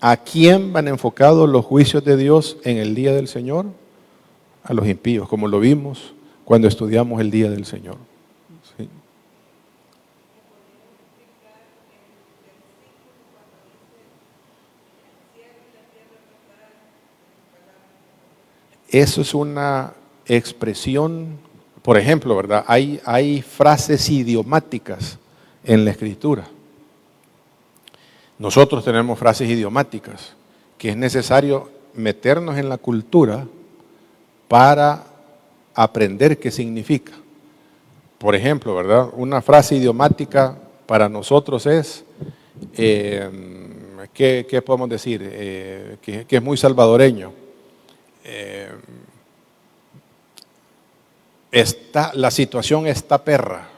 ¿A quién van enfocados los juicios de Dios en el día del Señor? A los impíos, como lo vimos cuando estudiamos el día del Señor. ¿Sí? Eso es una expresión, por ejemplo, ¿verdad? Hay frases idiomáticas en la Escritura. Nosotros tenemos frases idiomáticas que es necesario meternos en la cultura para aprender qué significa. Por ejemplo, ¿verdad? Una frase idiomática para nosotros es, ¿qué podemos decir? Que es muy salvadoreño. La situación está perra.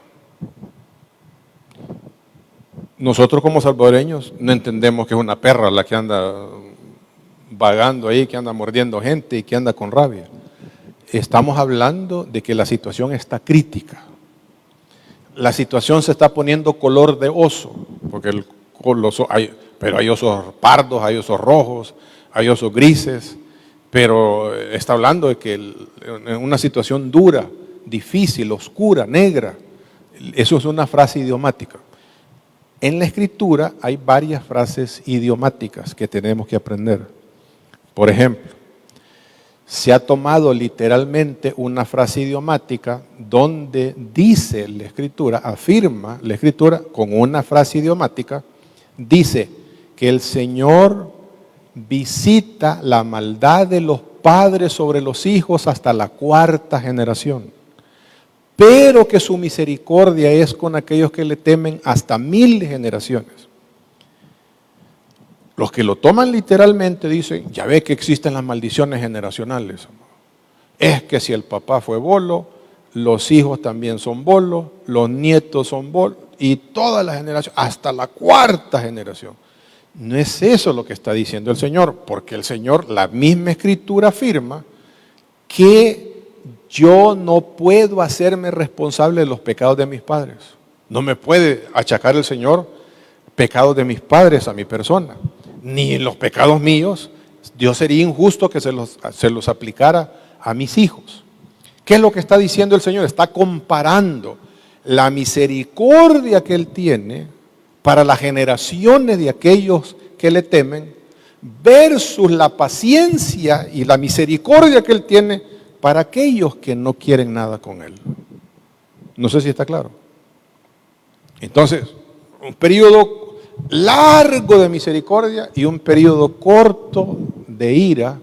Nosotros como salvadoreños no entendemos que es una perra la que anda vagando ahí, que anda mordiendo gente y que anda con rabia. Estamos hablando de que la situación está crítica. La situación se está poniendo color de oso, porque pero hay osos pardos, hay osos rojos, hay osos grises, pero está hablando de que en una situación dura, difícil, oscura, negra. Eso es una frase idiomática. En la Escritura hay varias frases idiomáticas que tenemos que aprender. Por ejemplo, se ha tomado literalmente una frase idiomática donde dice la Escritura, afirma la Escritura con una frase idiomática, dice que el Señor visita la maldad de los padres sobre los hijos hasta la 4ª generación, pero que su misericordia es con aquellos que le temen hasta 1000 generaciones. Los que lo toman literalmente dicen, ya ve que existen las maldiciones generacionales. Es que si el papá fue bolo, los hijos también son bolos, los nietos son bolos, y toda la generación, hasta la 4ª generación. No es eso lo que está diciendo el Señor, porque el Señor, la misma Escritura afirma que yo no puedo hacerme responsable de los pecados de mis padres. No me puede achacar el Señor pecados de mis padres a mi persona, ni los pecados míos. Dios sería injusto que se los aplicara a mis hijos. ¿Qué es lo que está diciendo el Señor? Está comparando la misericordia que Él tiene para las generaciones de aquellos que le temen versus la paciencia y la misericordia que Él tiene para aquellos que no quieren nada con Él. No sé si está claro. Entonces, un periodo largo de misericordia y un periodo corto de ira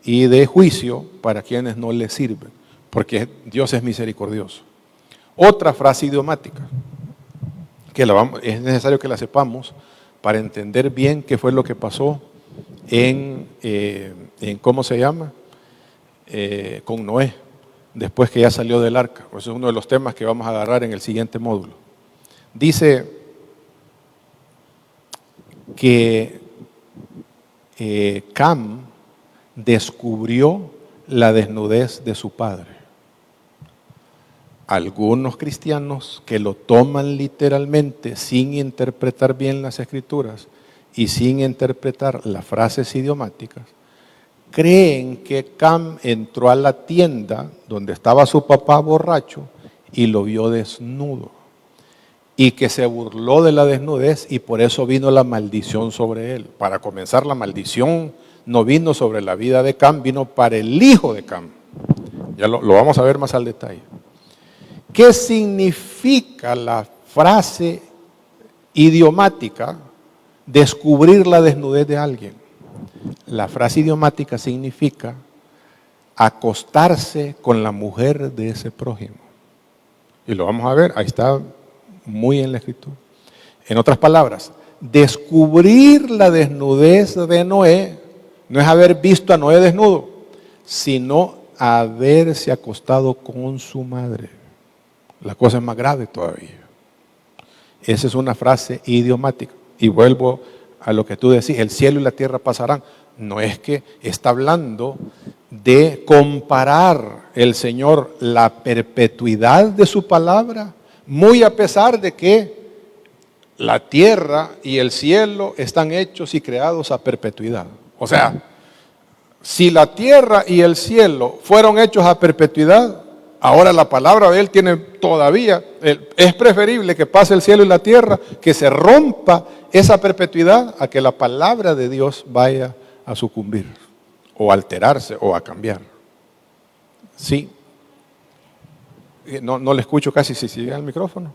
y de juicio para quienes no le sirven, porque Dios es misericordioso. Otra frase idiomática, que es necesario que la sepamos para entender bien qué fue lo que pasó en ¿cómo se llama? Con Noé, después que ya salió del arca. Eso es uno de los temas que vamos a agarrar en el siguiente módulo. Dice que Cam descubrió la desnudez de su padre. Algunos cristianos que lo toman literalmente sin interpretar bien las escrituras y sin interpretar las frases idiomáticas, creen que Cam entró a la tienda donde estaba su papá borracho y lo vio desnudo y que se burló de la desnudez y por eso vino la maldición sobre él. Para comenzar, la maldición no vino sobre la vida de Cam, vino para el hijo de Cam. Ya lo vamos a ver más al detalle. ¿Qué significa la frase idiomática descubrir la desnudez de alguien? La frase idiomática significa acostarse con la mujer de ese prójimo. Y lo vamos a ver, ahí está muy en la escritura. En otras palabras, descubrir la desnudez de Noé no es haber visto a Noé desnudo, sino haberse acostado con su madre. La cosa es más grave todavía. Esa es una frase idiomática. Y vuelvo a lo que tú decís, el cielo y la tierra pasarán. No es que está hablando de comparar el Señor la perpetuidad de su palabra, muy a pesar de que la tierra y el cielo están hechos y creados a perpetuidad. O sea, si la tierra y el cielo fueron hechos a perpetuidad, ahora la palabra de Él tiene todavía, es preferible que pase el cielo y la tierra, que se rompa esa perpetuidad, a que la palabra de Dios vaya a sucumbir, o alterarse, o a cambiar. Sí. No le escucho casi, si sigue al micrófono.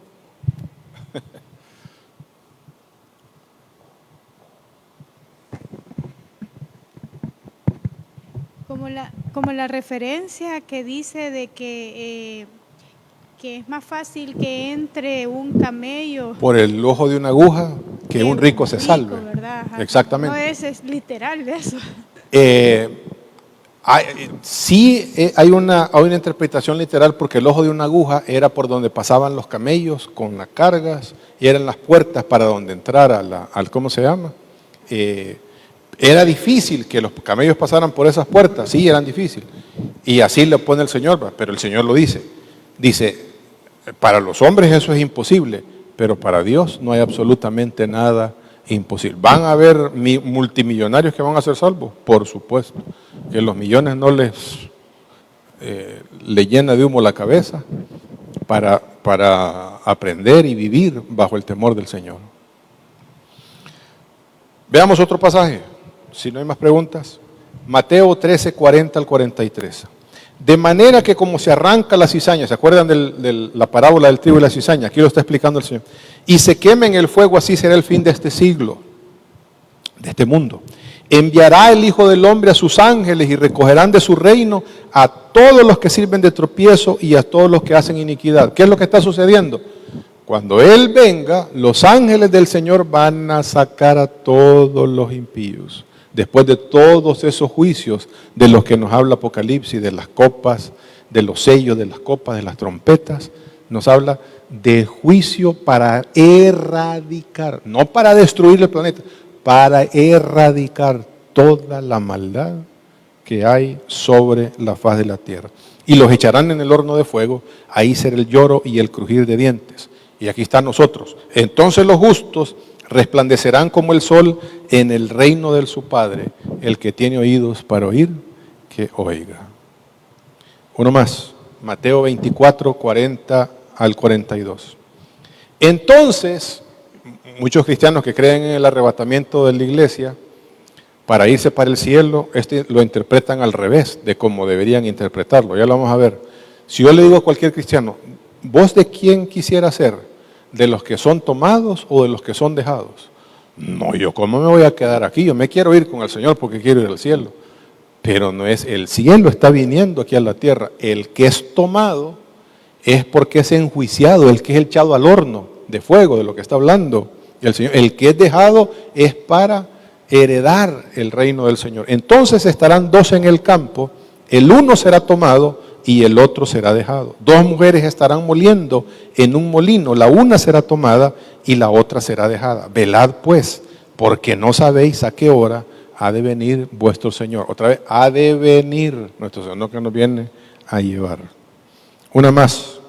Como la referencia que dice de que es más fácil que entre un camello por el ojo de una aguja, que un rico se salve. ¿Verdad? Exactamente. No es literal eso. Sí hay una interpretación literal, porque el ojo de una aguja era por donde pasaban los camellos con las cargas y eran las puertas para donde entrara al ¿cómo se llama? Era difícil que los camellos pasaran por esas puertas, sí, eran difíciles. Y así lo pone el Señor, pero el Señor lo dice. Dice, para los hombres eso es imposible, pero para Dios no hay absolutamente nada imposible. ¿Van a haber multimillonarios que van a ser salvos? Por supuesto. Que los millones no les llena de humo la cabeza para aprender y vivir bajo el temor del Señor. Veamos otro pasaje, si no hay más preguntas. Mateo 13, 40 al 43. De manera que como se arranca la cizaña, ¿se acuerdan de la parábola del trigo y la cizaña? Aquí lo está explicando el Señor. Y se queme en el fuego, así será el fin de este siglo, de este mundo. Enviará el Hijo del Hombre a sus ángeles y recogerán de su reino a todos los que sirven de tropiezo y a todos los que hacen iniquidad. ¿Qué es lo que está sucediendo? Cuando Él venga, los ángeles del Señor van a sacar a todos los impíos. Después de todos esos juicios de los que nos habla Apocalipsis, de las copas, de los sellos, de las copas, de las trompetas, nos habla de juicio para erradicar, no para destruir el planeta, para erradicar toda la maldad que hay sobre la faz de la tierra. Y los echarán en el horno de fuego, ahí será el lloro y el crujir de dientes. Y aquí están nosotros. Entonces los justos resplandecerán como el sol en el reino de su Padre. El que tiene oídos para oír, que oiga. Uno más, Mateo 24, 40 al 42. Entonces, muchos cristianos que creen en el arrebatamiento de la iglesia para irse para el cielo, lo interpretan al revés de cómo deberían interpretarlo. Ya lo vamos a ver. Si yo le digo a cualquier cristiano, ¿vos de quién quisiera ser? ¿De los que son tomados o de los que son dejados? No, yo cómo me voy a quedar aquí, yo me quiero ir con el Señor porque quiero ir al cielo. Pero no es, el cielo está viniendo aquí a la tierra. El que es tomado es porque es enjuiciado, el que es echado al horno de fuego, de lo que está hablando el Señor. El que es dejado es para heredar el reino del Señor. Entonces estarán dos en el campo, el uno será tomado y el otro será dejado. Dos mujeres estarán moliendo en un molino, la una será tomada y la otra será dejada. Velad pues, porque no sabéis a qué hora ha de venir vuestro Señor. Otra vez, ha de venir nuestro Señor, no que nos viene a llevar. Una más,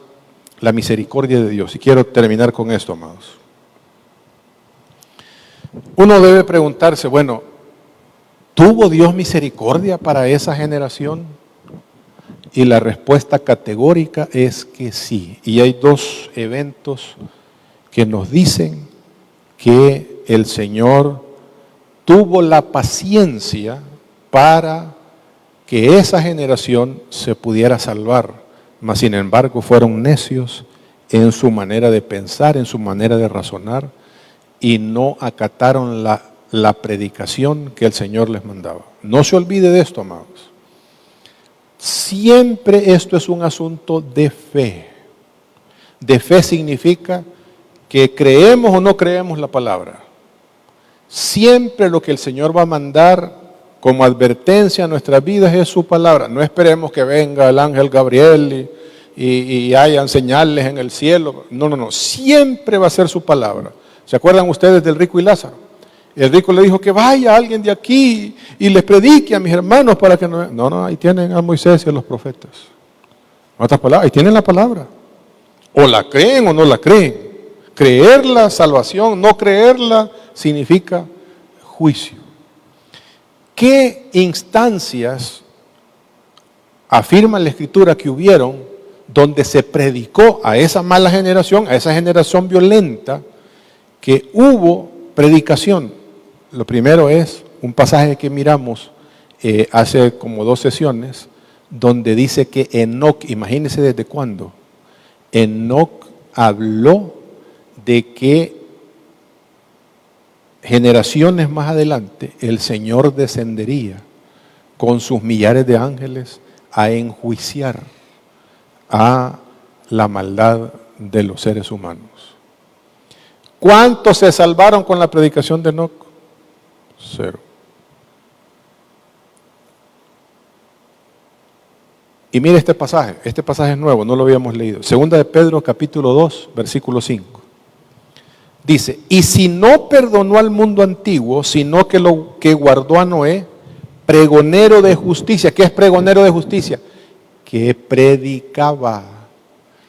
la misericordia de Dios. Y quiero terminar con esto, amados. Uno debe preguntarse, bueno, ¿tuvo Dios misericordia para esa generación? Y la respuesta categórica es que sí. Y hay dos eventos que nos dicen que el Señor tuvo la paciencia para que esa generación se pudiera salvar. Mas sin embargo fueron necios en su manera de pensar, en su manera de razonar, y no acataron la predicación que el Señor les mandaba. No se olvide de esto, amados. Siempre esto es un asunto de fe. De fe significa que creemos o no creemos la palabra. Siempre lo que el Señor va a mandar como advertencia a nuestras vidas es su palabra. No esperemos que venga el ángel Gabriel y hayan señales en el cielo. No. Siempre va a ser su palabra. ¿Se acuerdan ustedes del rico y Lázaro? El rico le dijo que vaya alguien de aquí y les predique a mis hermanos para que no... No, ahí tienen a Moisés y a los profetas. En otras palabras, ahí tienen la palabra. O la creen o no la creen. Creerla, salvación; no creerla, significa juicio. ¿Qué instancias afirma la Escritura que hubieron donde se predicó a esa mala generación, a esa generación violenta, que hubo predicación? Lo primero es un pasaje que miramos hace como 2 sesiones, donde dice que Enoc, imagínense desde cuándo, Enoc habló de que generaciones más adelante el Señor descendería con sus millares de ángeles a enjuiciar a la maldad de los seres humanos. ¿Cuántos se salvaron con la predicación de Enoc? 0. Y mire este pasaje es nuevo, no lo habíamos leído. Segunda de Pedro, capítulo 2, versículo 5. Dice, y si no perdonó al mundo antiguo, sino que lo que guardó a Noé, pregonero de justicia. ¿Qué es pregonero de justicia? Que predicaba.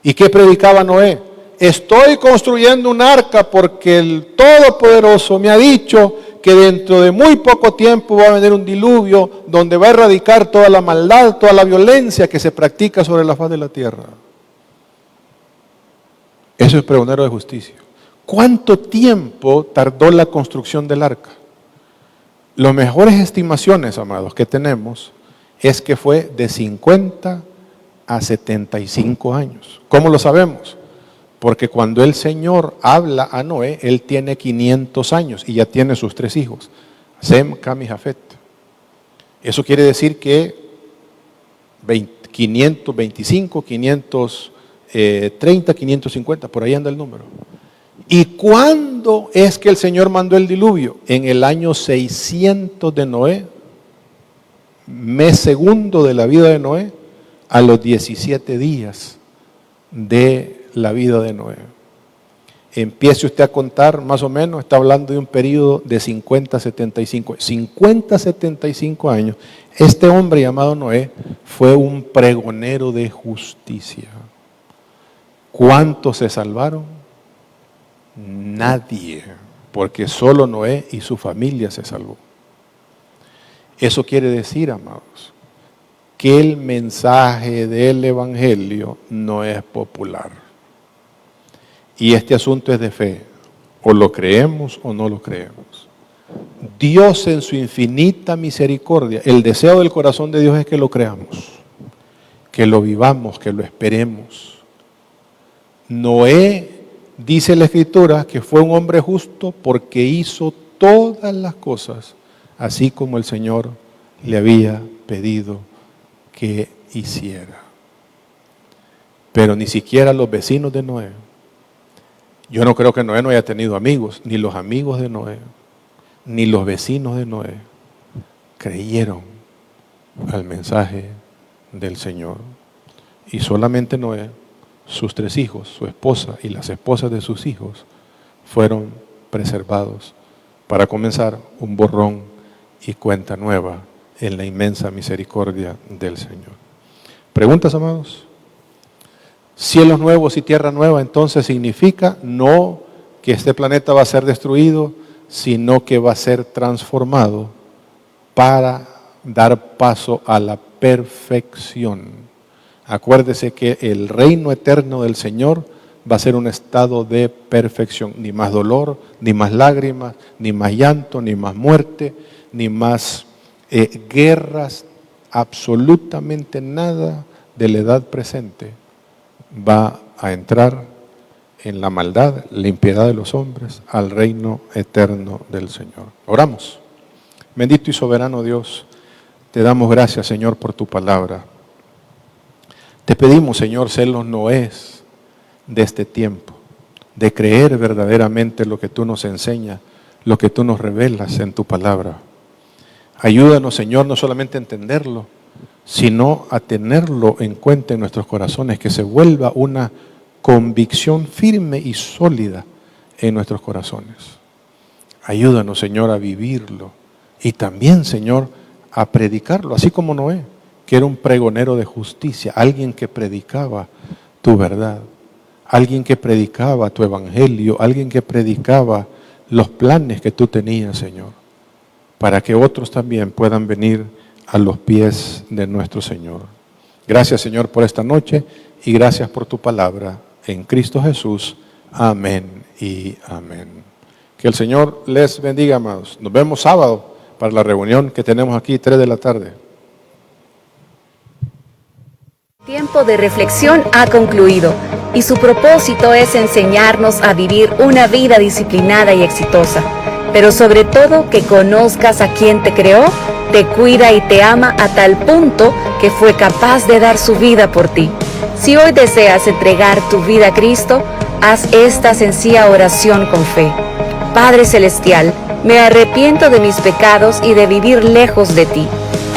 ¿Y qué predicaba Noé? Estoy construyendo un arca porque el Todopoderoso me ha dicho que dentro de muy poco tiempo va a venir un diluvio donde va a erradicar toda la maldad, toda la violencia que se practica sobre la faz de la tierra. Eso es pregonero de justicia. ¿Cuánto tiempo tardó la construcción del arca? Las mejores estimaciones, amados, que tenemos es que fue de 50 a 75 años. ¿Cómo lo sabemos? Porque cuando el Señor habla a Noé, él tiene 500 años y ya tiene sus 3 hijos, Sem, Cam y Jafet. Eso quiere decir que 525, 530, 550, por ahí anda el número. ¿Y cuándo es que el Señor mandó el diluvio? En el año 600 de Noé, mes segundo de la vida de Noé, a los 17 días de la vida de Noé. Empiece usted a contar, más o menos, está hablando de un periodo de 50 a 75 años. Este hombre llamado Noé fue un pregonero de justicia. ¿Cuántos se salvaron? Nadie, porque solo Noé y su familia se salvó. Eso quiere decir, amados, que el mensaje del Evangelio no es popular. Y este asunto es de fe. O lo creemos o no lo creemos. Dios en su infinita misericordia, el deseo del corazón de Dios es que lo creamos, que lo vivamos, que lo esperemos. Noé, dice la Escritura, que fue un hombre justo porque hizo todas las cosas así como el Señor le había pedido que hiciera. Pero ni siquiera los vecinos de Noé, yo no creo que Noé no haya tenido amigos, ni los amigos de Noé, ni los vecinos de Noé creyeron al mensaje del Señor. Y solamente Noé, sus 3 hijos, su esposa y las esposas de sus hijos fueron preservados. Para comenzar, un borrón y cuenta nueva en la inmensa misericordia del Señor. ¿Preguntas, amados? Cielos nuevos y tierra nueva, entonces significa no que este planeta va a ser destruido, sino que va a ser transformado para dar paso a la perfección. Acuérdese que el reino eterno del Señor va a ser un estado de perfección. Ni más dolor, ni más lágrimas, ni más llanto, ni más muerte, ni más guerras. Absolutamente nada de la edad presente va a entrar en la maldad, la impiedad de los hombres, al reino eterno del Señor. Oramos. Bendito y soberano Dios, te damos gracias, Señor, por tu palabra. Te pedimos, Señor, ser los Noés de este tiempo, de creer verdaderamente lo que tú nos enseñas, lo que tú nos revelas en tu palabra. Ayúdanos, Señor, no solamente a entenderlo, sino a tenerlo en cuenta en nuestros corazones, que se vuelva una convicción firme y sólida en nuestros corazones. Ayúdanos, Señor, a vivirlo y también, Señor, a predicarlo, así como Noé, que era un pregonero de justicia, alguien que predicaba tu verdad, alguien que predicaba tu evangelio, alguien que predicaba los planes que tú tenías, Señor, para que otros también puedan venir a los pies de nuestro Señor. Gracias, Señor, por esta noche y gracias por tu palabra. En Cristo Jesús. Amén y amén. Que el Señor les bendiga, amados. Nos vemos sábado para la reunión que tenemos aquí, 3 de la tarde. Tiempo de reflexión ha concluido y su propósito es enseñarnos a vivir una vida disciplinada y exitosa, pero sobre todo que conozcas a quien te creó, te cuida y te ama a tal punto que fue capaz de dar su vida por ti. Si hoy deseas entregar tu vida a Cristo, haz esta sencilla oración con fe. Padre Celestial, me arrepiento de mis pecados y de vivir lejos de ti.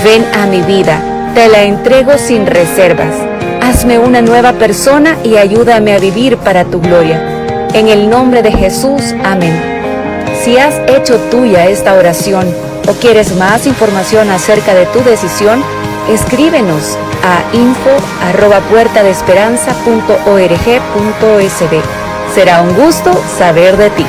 Ven a mi vida, te la entrego sin reservas. Hazme una nueva persona y ayúdame a vivir para tu gloria. En el nombre de Jesús, amén. Si has hecho tuya esta oración o quieres más información acerca de tu decisión, escríbenos a info@puertadesperanza.org.sb. Será un gusto saber de ti.